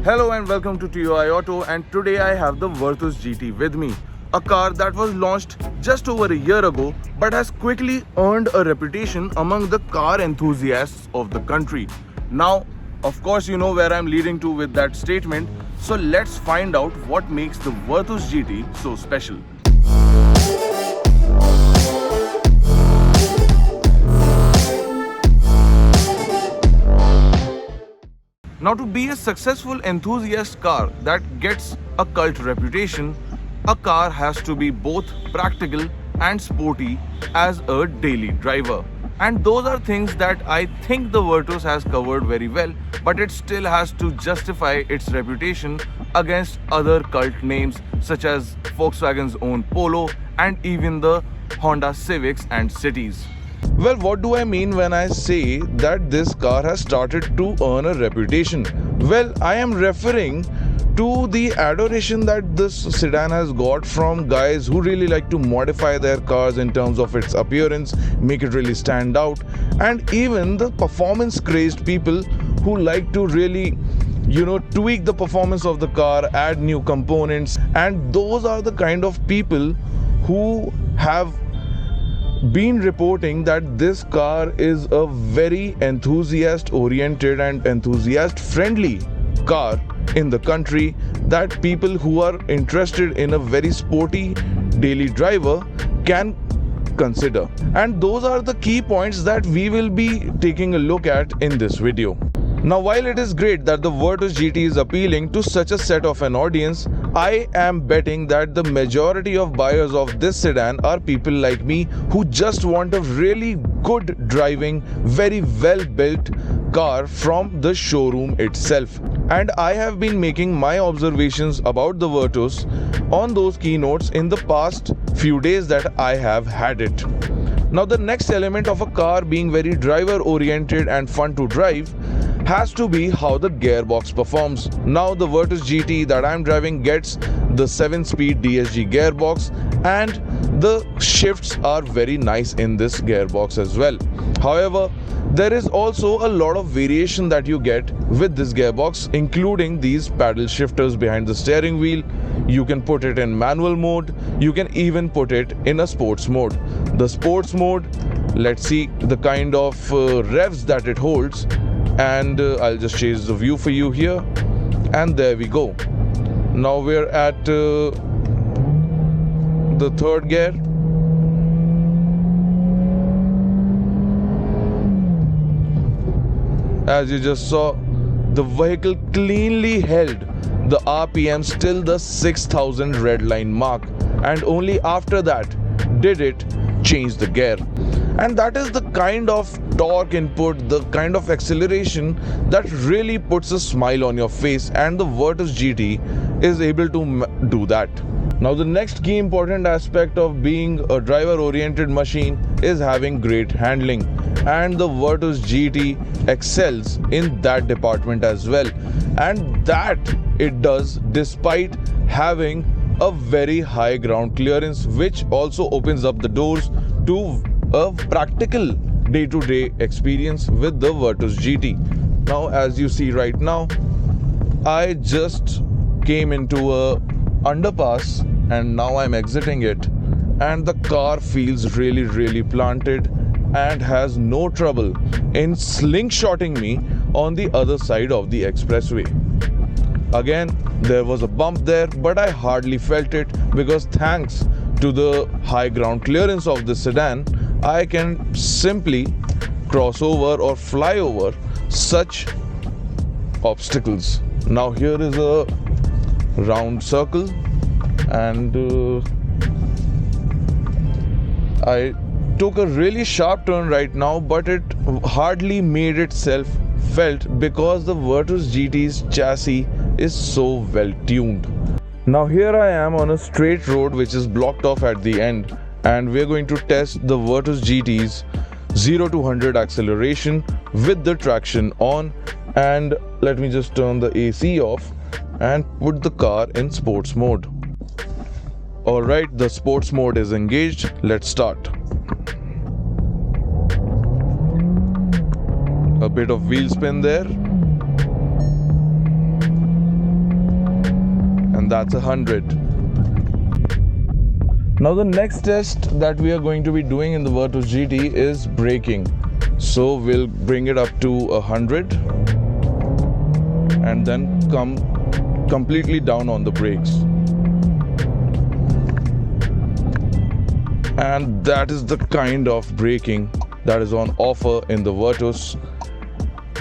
Hello and welcome to TOI Auto, and today I have the Virtus GT with me. A car that was launched just over a year ago but has quickly earned a reputation among the car enthusiasts of the country. Now, of course you know where I'm leading to with that statement, so let's find out what makes the Virtus GT so special. Now, to be a successful enthusiast car that gets a cult reputation, a car has to be both practical and sporty as a daily driver. And those are things that I think the Virtus has covered very well, but it still has to justify its reputation against other cult names such as Volkswagen's own Polo and even the Honda Civics and Cities. Well, what do I mean when I say that this car has started to earn a reputation? Well, I am referring to the adoration that this sedan has got from guys who really like to modify their cars in terms of its appearance, make it really stand out, and even the performance crazed people who like to really tweak the performance of the car, add new components, and those are the kind of people who have been reporting that this car is a very enthusiast oriented and enthusiast friendly car in the country, that people who are interested in a very sporty daily driver can consider. And those are the key points that we will be taking a look at in this video. Now, while it is great that the Virtus GT is appealing to such a set of an audience, I am betting that the majority of buyers of this sedan are people like me who just want a really good driving, very well built car from the showroom itself. And I have been making my observations about the Virtus on those keynotes in the past few days that I have had it. Now, the next element of a car being very driver oriented and fun to drive has to be how the gearbox performs. Now, the Virtus GT that I'm driving gets the 7-speed DSG gearbox, and the shifts are very nice in this gearbox as well. However, there is also a lot of variation that you get with this gearbox, including these paddle shifters behind the steering wheel. You can put it in manual mode, you can even put it in a sports mode. The sports mode, let's see the kind of revs that it holds, and I'll just change the view for you here, and there we go. Now we're at the third gear. As you just saw, the vehicle cleanly held the RPM till the 6000 red line mark, and only after that did it change the gear. And that is the kind of torque input, the kind of acceleration that really puts a smile on your face, and the Virtus GT is able to do that. Now, the next key important aspect of being a driver oriented machine is having great handling, and the Virtus GT excels in that department as well, and that it does despite having a very high ground clearance, which also opens up the doors to a practical day-to-day experience with the Virtus GT. Now, as you see right now, I just came into a underpass and now I'm exiting it, and the car feels really planted and has no trouble in slingshotting me on the other side of the expressway. Again, there was a bump there, but I hardly felt it because thanks to the high ground clearance of the sedan, I can simply cross over or fly over such obstacles. Now, here is a round circle, and I took a really sharp turn right now, but it hardly made itself felt because the Virtus GT's chassis is so well tuned. Now, here I am on a straight road which is blocked off at the end, and we're going to test the Virtus GT's 0 to 100 acceleration with the traction on. And let me just turn the AC off and put the car in sports mode. Alright, the sports mode is engaged. Let's start. A bit of wheel spin there. that's 100. Now the next test that we are going to be doing in the Virtus GT is braking. So we'll bring it up to 100 and then come completely down on the brakes. And that is the kind of braking that is on offer in the Virtus,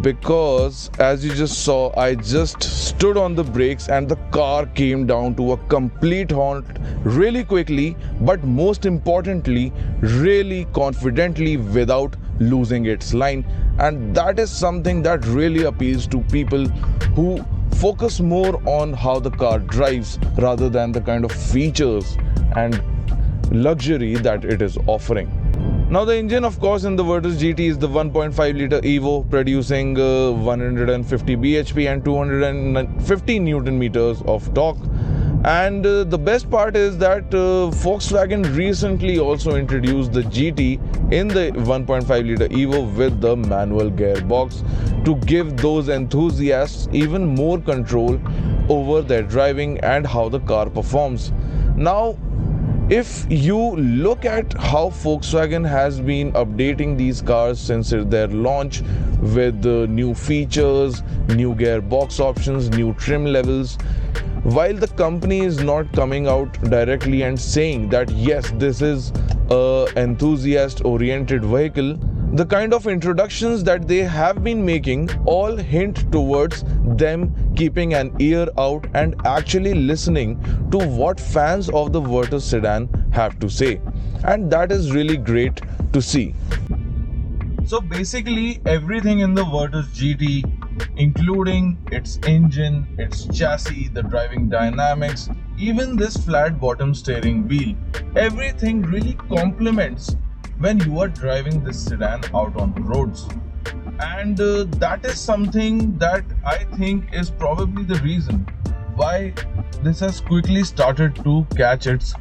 because as you just saw, I just stood on the brakes and the car came down to a complete halt really quickly, but most importantly really confidently without losing its line. And that is something that really appeals to people who focus more on how the car drives rather than the kind of features and luxury that it is offering. Now the engine, of course, in the Virtus GT is the 1.5 liter Evo, producing 150 bhp and 250 newton meters of torque. And the best part is that Volkswagen recently also introduced the GT in the 1.5 liter Evo with the manual gearbox to give those enthusiasts even more control over their driving and how the car performs. Now, if you look at how Volkswagen has been updating these cars since their launch with new features, new gearbox options, new trim levels, while the company is not coming out directly and saying that yes, this is an enthusiast-oriented vehicle, the kind of introductions that they have been making all hint towards them keeping an ear out and actually listening to what fans of the Virtus sedan have to say. And that is really great to see. So basically everything in the Virtus GT, including its engine, its chassis, the driving dynamics, even this flat bottom steering wheel, everything really complements when you are driving this sedan out on the roads. And that is something that I think is probably the reason why this has quickly started to catch its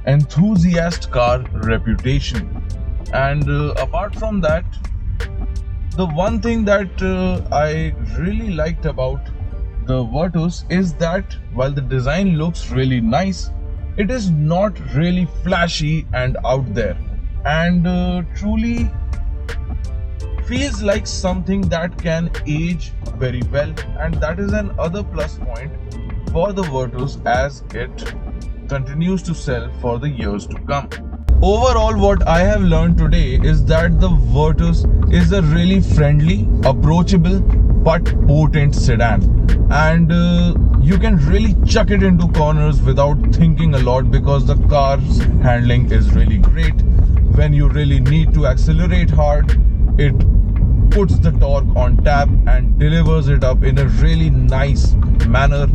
enthusiast car reputation. And apart from that, the one thing that I really liked about the Virtus is that while the design looks really nice, it is not really flashy and out there, and truly feels like something that can age very well. And that is another plus point for the Virtus as it continues to sell for the years to come. Overall, what I have learned today is that the Virtus is a really friendly, approachable but potent sedan, and you can really chuck it into corners without thinking a lot because the car's handling is really great. When you really need to accelerate hard, it puts the torque on tap and delivers it up in a really nice manner.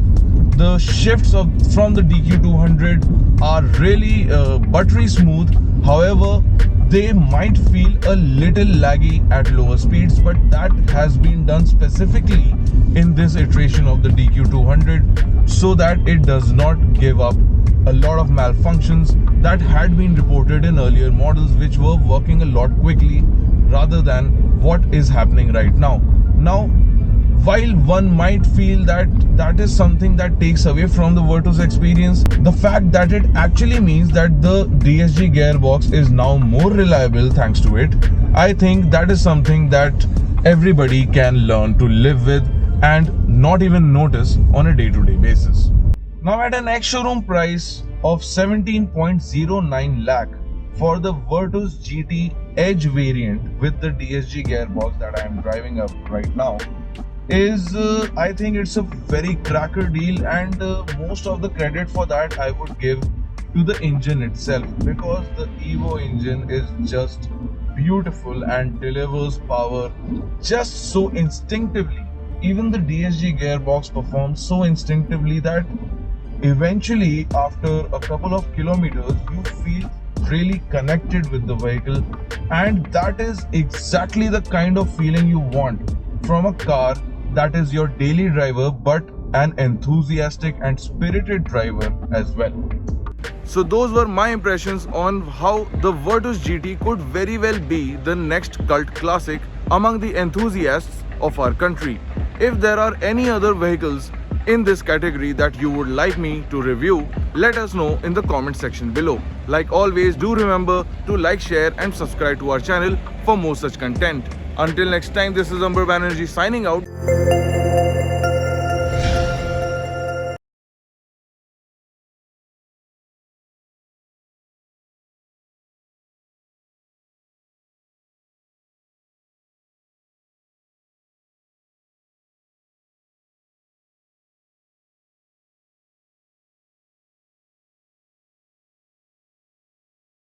The shifts from the DQ200 are really buttery smooth. However, they might feel a little laggy at lower speeds, but that has been done specifically in this iteration of the DQ200 so that it does not give up a lot of malfunctions that had been reported in earlier models, which were working a lot quickly rather than what is happening right now. Now, while one might feel that that is something that takes away from the Virtus experience, the fact that it actually means that the DSG gearbox is now more reliable thanks to it, I think that is something that everybody can learn to live with and not even notice on a day-to-day basis. Now, at an ex-showroom price of 17.09 lakh for the Virtus GT Edge variant with the DSG gearbox that I am driving up right now, is I think it's a very cracker deal, and most of the credit for that I would give to the engine itself, because the Evo engine is just beautiful and delivers power just so instinctively. Even the DSG gearbox performs so instinctively that eventually after a couple of kilometers you feel really connected with the vehicle, and that is exactly the kind of feeling you want from a car that is your daily driver but an enthusiastic and spirited driver as well. So those were my impressions on how the Virtus GT could very well be the next cult classic among the enthusiasts of our country. If there are any other vehicles in this category that you would like me to review, let us know in the comment section below. Like always, do remember to like, share and subscribe to our channel for more such content. Until next time, this is Amber Banerjee signing out.